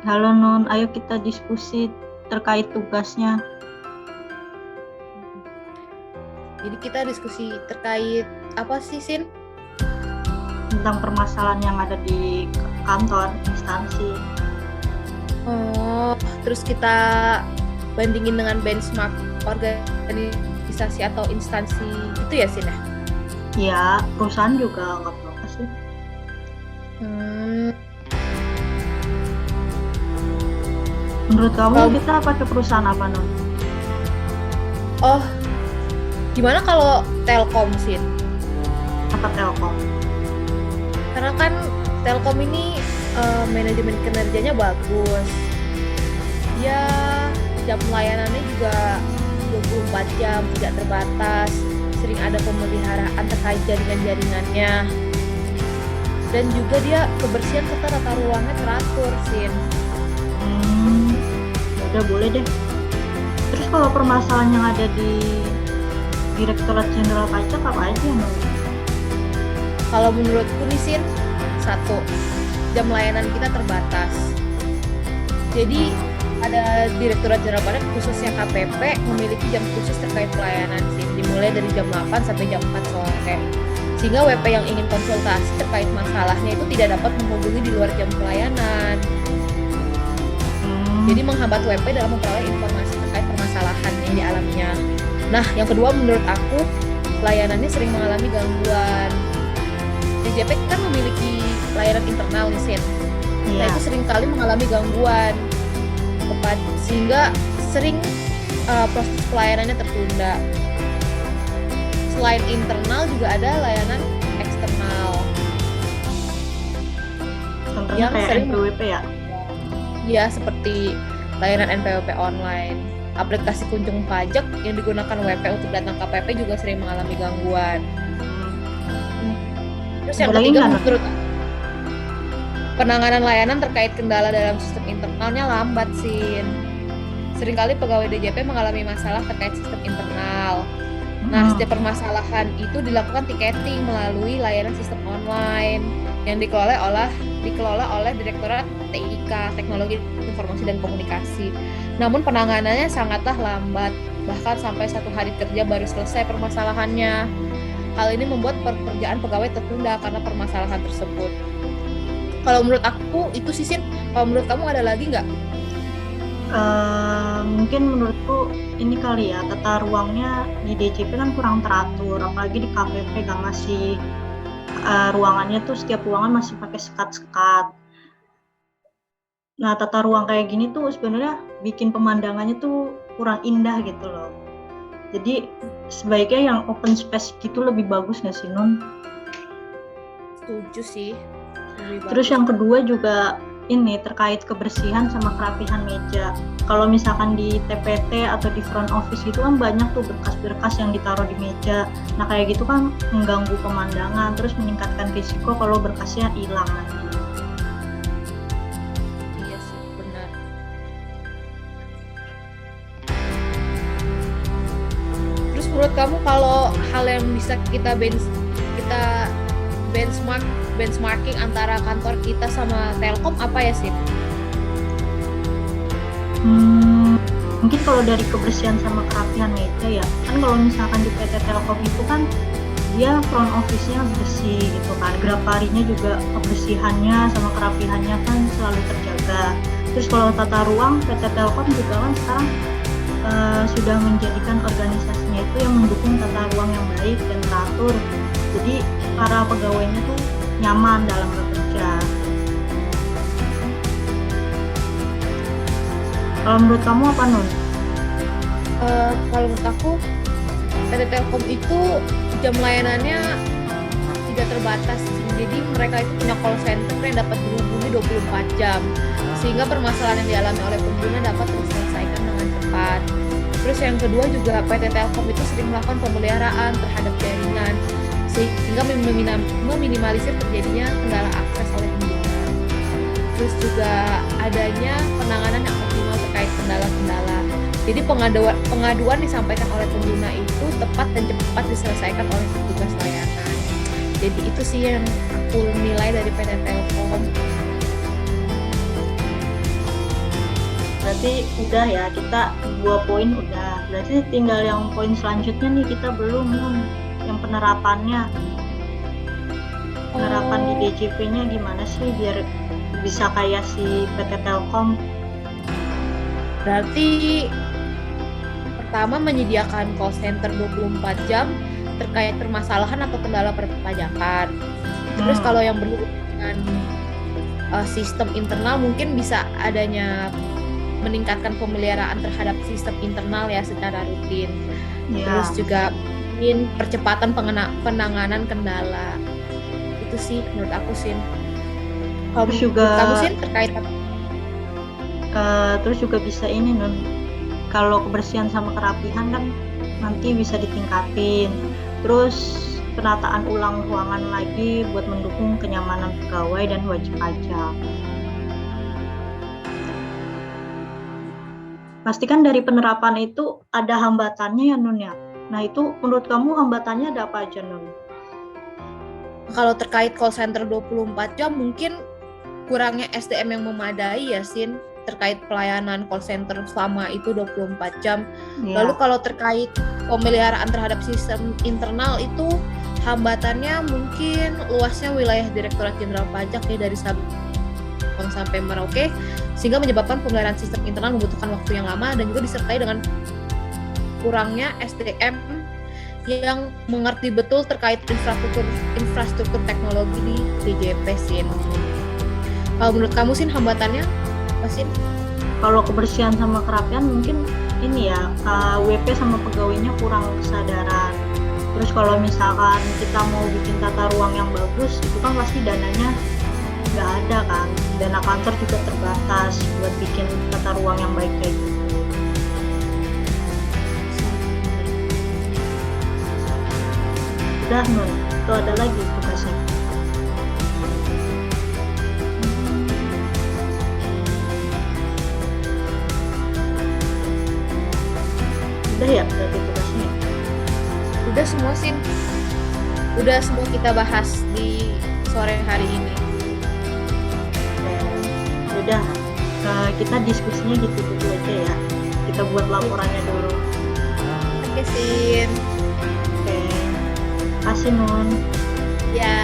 Halo Non, ayo kita diskusi terkait tugasnya. Jadi kita diskusi terkait apa sih, Sin? Tentang permasalahan yang ada di kantor, instansi. Oh, terus kita bandingin dengan benchmark organisasi atau instansi gitu ya, Sin ya? Ya, perusahaan juga nggak apa-apa sih. Hmm, Menurut kamu kalau- kita pakai perusahaan apa Non? oh, gimana kalau Telkom, Sin? Apa Telkom? Karena kan Telkom ini manajemen kinerjanya bagus. Ya, jam pelayanannya juga 24 jam, tidak terbatas. Sering ada pemeliharaan terkait jaringan-jaringannya. Dan juga dia kebersihan serta tata ruangnya teratur, Sin. Ya udah boleh deh. Terus kalau permasalahan yang ada di Direktorat Jenderal Pajak apa aja Non? Kalau menurutku nih, Sin, satu, jam layanan kita terbatas. Jadi ada Direktorat Jenderal Pajak khususnya KPP memiliki jam khusus terkait pelayanan, Sin, dimulai dari jam 8 sampai jam 4 sore. Sehingga WP yang ingin konsultasi terkait masalahnya itu tidak dapat menghubungi di luar jam pelayanan. Jadi menghambat WP dalam memperoleh informasi terkait permasalahan yang dialaminya. Nah, yang kedua menurut aku, layanannya sering mengalami gangguan. DJP kan memiliki layanan internal nih, Sin. Nah, Iya. itu sering kali mengalami gangguan sehingga sering proses pelayanannya tertunda. Selain internal juga ada layanan eksternal Contohnya yang kayak sering NPWP ya? ya seperti layanan NPWP online. Aplikasi kunjung pajak yang digunakan WP untuk datang KPP juga sering mengalami gangguan. Terus yang Ada lagi ketiga nggak, Non? menurut penanganan layanan terkait kendala dalam sistem internalnya lambat, Sin. Seringkali pegawai DJP mengalami masalah terkait sistem internal. Nah, setiap permasalahan itu dilakukan tiketing melalui layanan sistem online yang dikelola oleh Direktorat TIK, Teknologi Informasi dan Komunikasi. Namun penanganannya sangatlah lambat, bahkan sampai 1 hari kerja baru selesai permasalahannya. Hal ini membuat pekerjaan pegawai tertunda karena permasalahan tersebut. Kalau menurut aku itu sih, Sin. Kalau menurut kamu ada lagi nggak? Mungkin menurutku ini kali ya, tata ruangnya di DJP kan kurang teratur, apalagi di KPP kan masih ruangannya tuh setiap ruangan masih pakai sekat-sekat. Nah, tata ruang kayak gini tuh sebenarnya bikin pemandangannya tuh kurang indah gitu loh. Jadi sebaiknya yang open space gitu lebih bagus nggak sih, Non? Setuju sih. Terus yang kedua juga ini terkait kebersihan sama kerapihan meja. Kalau misalkan di TPT atau di front office itu kan banyak tuh berkas-berkas yang ditaruh di meja. Nah kayak gitu kan mengganggu pemandangan, terus meningkatkan risiko kalau berkasnya hilang nanti. Iya sih, benar. Terus menurut kamu kalau hal yang bisa kita benchmarking antara kantor kita sama Telkom apa ya, sih? Mungkin kalau dari kebersihan sama kerapihan meja ya, kan kalau misalkan di PT Telkom itu kan dia front office-nya bersih gitu kan, grafarinya juga kebersihannya sama kerapihannya kan selalu terjaga. Terus kalau tata ruang, PT Telkom juga kan sekarang sudah menjadikan organisasinya itu yang mendukung tata ruang yang baik dan teratur. Jadi para pegawainya tuh nyaman dalam bekerja. Kalau menurut kamu apa, Nun? Kalau menurut aku PT Telkom itu jam layanannya tidak terbatas. Jadi mereka itu punya call center yang dapat dihubungi 24 jam. Sehingga permasalahan yang dialami oleh pengguna dapat terselesaikan dengan cepat. Terus yang kedua juga PT Telkom itu sering melakukan pemeliharaan terhadap jaringan sehingga meminimalisir terjadinya kendala akses oleh pengguna. Terus juga adanya penanganan yang optimal terkait kendala-kendala. Jadi pengaduan disampaikan oleh pengguna itu tepat dan cepat diselesaikan oleh petugas layanan. Jadi itu sih yang aku nilai dari PT Telkom. Berarti udah ya, kita 2 poin udah. Berarti tinggal yang poin selanjutnya nih kita belum Nun. Yang penerapannya. Penerapan di DJP-nya gimana sih biar bisa kayak si PT Telkom? Berarti pertama menyediakan call center 24 jam terkait permasalahan atau kendala perpajakan. Terus kalau yang berhubungan dengan sistem internal mungkin bisa adanya meningkatkan pemeliharaan terhadap sistem internal ya secara rutin. Terus juga mungkin percepatan penanganan kendala. Itu sih menurut aku Sin. Terus juga kamu Sin terkait terus juga bisa ini Nun. Kalau kebersihan sama kerapihan kan nanti bisa ditingkatin. Terus penataan ulang ruangan lagi buat mendukung kenyamanan pegawai dan wajib pajak. Pastikan dari penerapan itu ada hambatannya ya Nun ya. Nah itu menurut kamu hambatannya ada apa aja Nun? Kalau terkait call center 24 jam mungkin kurangnya SDM yang memadai ya Sin terkait pelayanan call center selama itu 24 jam. Lalu kalau terkait pemeliharaan terhadap sistem internal itu hambatannya mungkin luasnya wilayah Direktorat Jenderal Pajak ya dari Sabang sampai Merauke sehingga menyebabkan pemeliharaan sistem internal membutuhkan waktu yang lama dan juga disertai dengan kurangnya SDM yang mengerti betul terkait infrastruktur teknologi di DJP Sin. Kalau menurut kamu Sin hambatannya apa Sin? Kalau kebersihan sama kerapian mungkin ini ya WP sama pegawainya kurang kesadaran. Terus kalau misalkan kita mau bikin tata ruang yang bagus itu kan pasti dananya nggak ada kan, dana kantor juga terbatas buat bikin tata ruang yang baik kayak gitu. Udah Nun, itu ada lagi tugasnya. Udah ya berarti tugasnya. Udah semua Sin. Udah semua kita bahas di sore hari ini. Udah kita diskusinya gitu aja ya. Kita buat laporannya dulu. Oke Sin. Oke. Kasih Nun. Ya.